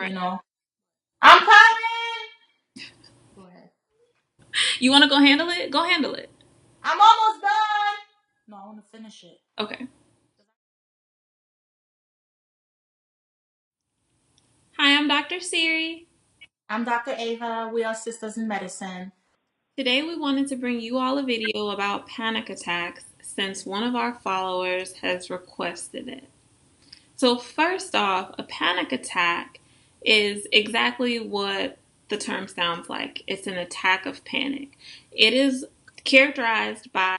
you know. I'm coming. Go ahead. You want to go handle it? Go handle it. I'm almost done. No, I want to finish it. Okay. Hi, I'm Dr. Ciri. I'm Dr. Ava. We are Sisters in Medicine. Today we wanted to bring you all a video about panic attacks since one of our followers has requested it. So first off, a panic attack is exactly what the term sounds like. It's an attack of panic. It is characterized by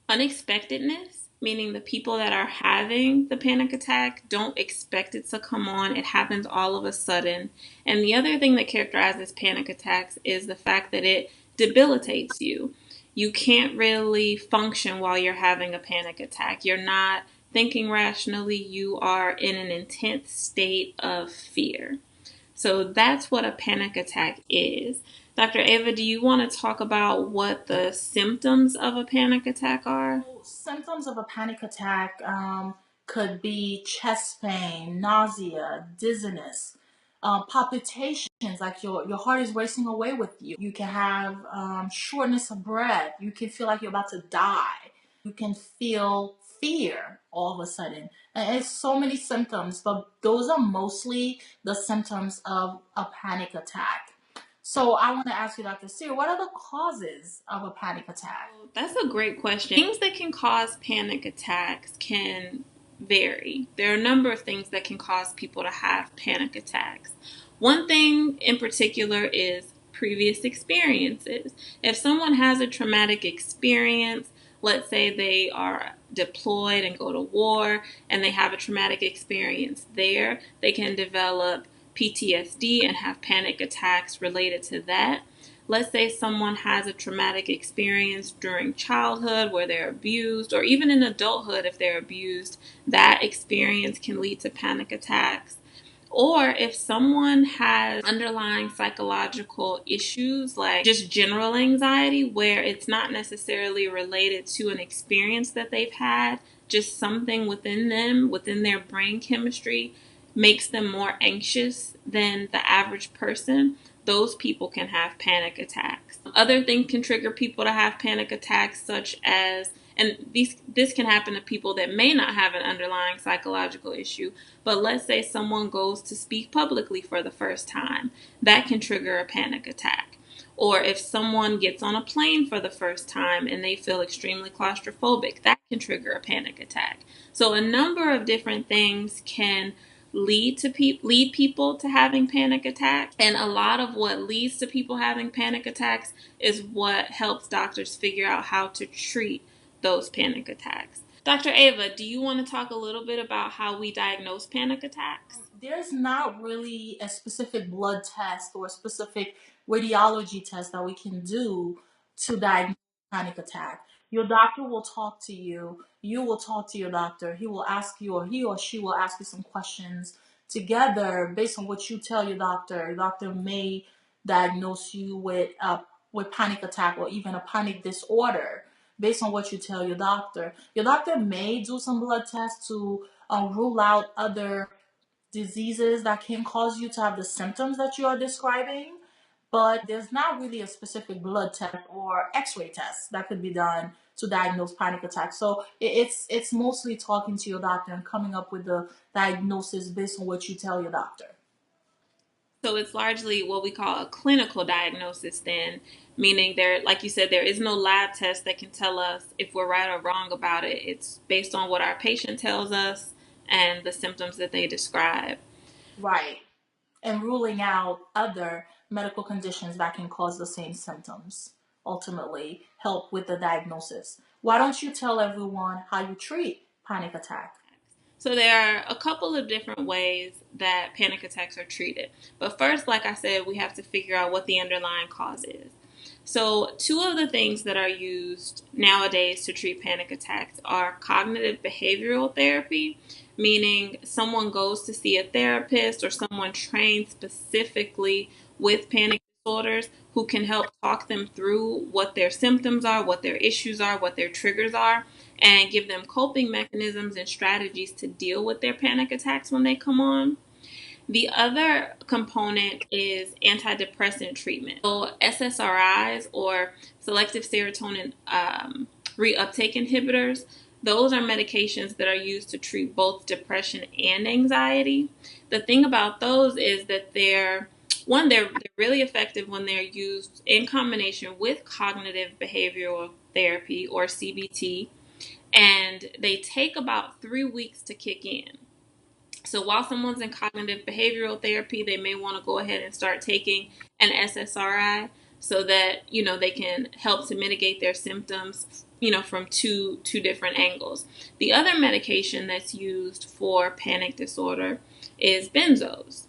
unexpectedness, meaning the people that are having the panic attack don't expect it to come on. It happens all of a sudden. And the other thing that characterizes panic attacks is the fact that it debilitates you. You can't really function while you're having a panic attack. You're not thinking rationally, you are in an intense state of fear. So that's what a panic attack is. Dr. Ava, do you want to talk about what the symptoms of a panic attack are? Symptoms of a panic attack could be chest pain, nausea, dizziness, palpitations, like your heart is racing away with you. You can have shortness of breath. You can feel like you're about to die. You can feel fear all of a sudden. And it's so many symptoms, but those are mostly the symptoms of a panic attack. So I want to ask you, Dr. Sear, what are the causes of a panic attack? That's a great question. Things that can cause panic attacks can vary. There are a number of things that can cause people to have panic attacks. One thing in particular is previous experiences. If someone has a traumatic experience, let's say they are deployed and go to war and they have a traumatic experience there, they can develop PTSD and have panic attacks related to that. Let's say someone has a traumatic experience during childhood where they're abused, or even in adulthood if they're abused, that experience can lead to panic attacks. Or if someone has underlying psychological issues like just general anxiety, where it's not necessarily related to an experience that they've had, just something within them, within their brain chemistry, makes them more anxious than the average person, those people can have panic attacks. Other things can trigger people to have panic attacks, such as, and this can happen to people that may not have an underlying psychological issue, but let's say someone goes to speak publicly for the first time, that can trigger a panic attack. Or if someone gets on a plane for the first time and they feel extremely claustrophobic, that can trigger a panic attack. So a number of different things can lead people to having panic attacks, and a lot of what leads to people having panic attacks is what helps doctors figure out how to treat those panic attacks. Dr. Ava, do you want to talk a little bit about how we diagnose panic attacks? There's not really a specific blood test or a specific radiology test that we can do to diagnose panic attack. Your doctor will talk to you. You will talk to your doctor. He will ask you, or he or she will ask you some questions. Together, based on what you tell your doctor may diagnose you with panic attack or even a panic disorder based on what you tell your doctor. Your doctor may do some blood tests to rule out other diseases that can cause you to have the symptoms that you are describing, but there's not really a specific blood test or x-ray test that could be done to diagnose panic attacks. So it's mostly talking to your doctor and coming up with the diagnosis based on what you tell your doctor. So it's largely what we call a clinical diagnosis then, meaning there, like you said, there is no lab test that can tell us if we're right or wrong about it. It's based on what our patient tells us and the symptoms that they describe. Right. And ruling out other medical conditions that can cause the same symptoms, ultimately help with the diagnosis. Why don't you tell everyone how you treat panic attack? So there are a couple of different ways that panic attacks are treated. But first, like I said, we have to figure out what the underlying cause is. So, two of the things that are used nowadays to treat panic attacks are cognitive behavioral therapy, meaning someone goes to see a therapist or someone trained specifically with panic disorders who can help talk them through what their symptoms are, what their issues are, what their triggers are, and give them coping mechanisms and strategies to deal with their panic attacks when they come on. The other component is antidepressant treatment. So SSRIs, or selective serotonin reuptake inhibitors, those are medications that are used to treat both depression and anxiety. The thing about those is that they're really effective when they're used in combination with cognitive behavioral therapy, or CBT, and they take about 3 weeks to kick in. So while someone's in cognitive behavioral therapy, they may want to go ahead and start taking an SSRI so that, they can help to mitigate their symptoms, from two different angles. The other medication that's used for panic disorder is benzos,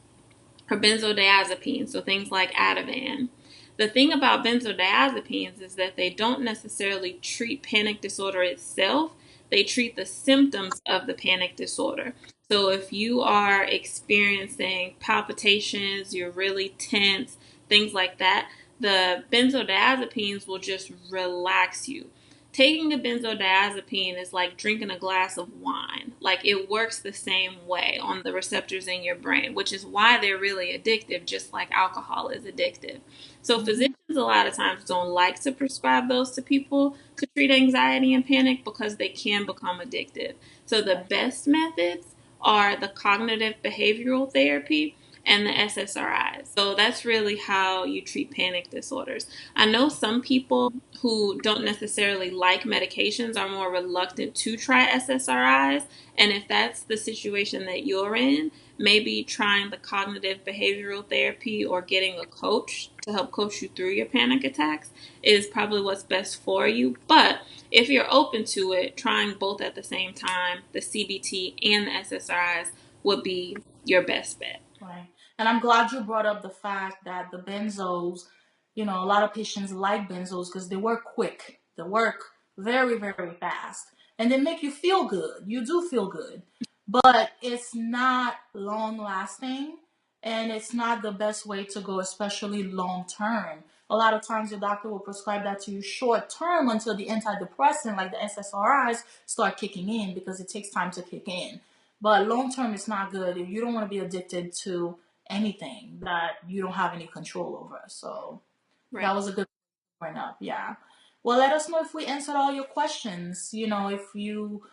or benzodiazepines, so things like Ativan. The thing about benzodiazepines is that they don't necessarily treat panic disorder itself, they treat the symptoms of the panic disorder. So if you are experiencing palpitations, you're really tense, things like that, the benzodiazepines will just relax you. Taking a benzodiazepine is like drinking a glass of wine. Like, it works the same way on the receptors in your brain, which is why they're really addictive, just like alcohol is addictive. So Mm-hmm. physicians a lot of times don't like to prescribe those to people to treat anxiety and panic because they can become addictive. So the Right. best methods are the cognitive behavioral therapy and the SSRIs. So that's really how you treat panic disorders. I know some people who don't necessarily like medications are more reluctant to try SSRIs. And if that's the situation that you're in, maybe trying the cognitive behavioral therapy or getting a coach to help coach you through your panic attacks is probably what's best for you. But if you're open to it, trying both at the same time, the CBT and the SSRIs, would be your best bet. Right. And I'm glad you brought up the fact that the benzos, a lot of patients like benzos because they work quick. They work very, very fast. And they make you feel good. You do feel good. But it's not long lasting and it's not the best way to go, especially long term. A lot of times your doctor will prescribe that to you short term until the antidepressant, like the SSRIs, start kicking in because it takes time to kick in. But long term, it's not good. You don't want to be addicted to anything that you don't have any control over. So that Right. was a good point up. Yeah. Well, let us know if we answered all your questions. If you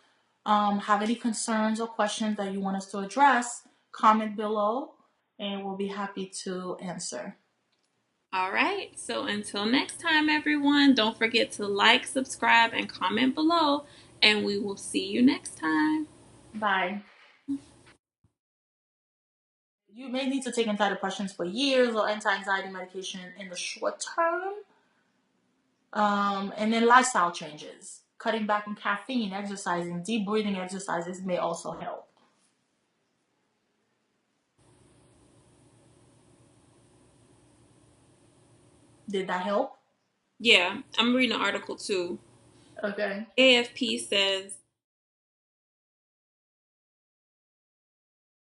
have any concerns or questions that you want us to address, comment below and we'll be happy to answer. All right. So until next time, everyone, don't forget to like, subscribe, and comment below, and we will see you next time. Bye. You may need to take antidepressants for years or anti anxiety medication in the short term. And then lifestyle changes. Cutting back on caffeine, exercising, deep breathing exercises may also help. Did that help? Yeah, I'm reading an article too. Okay. AFP says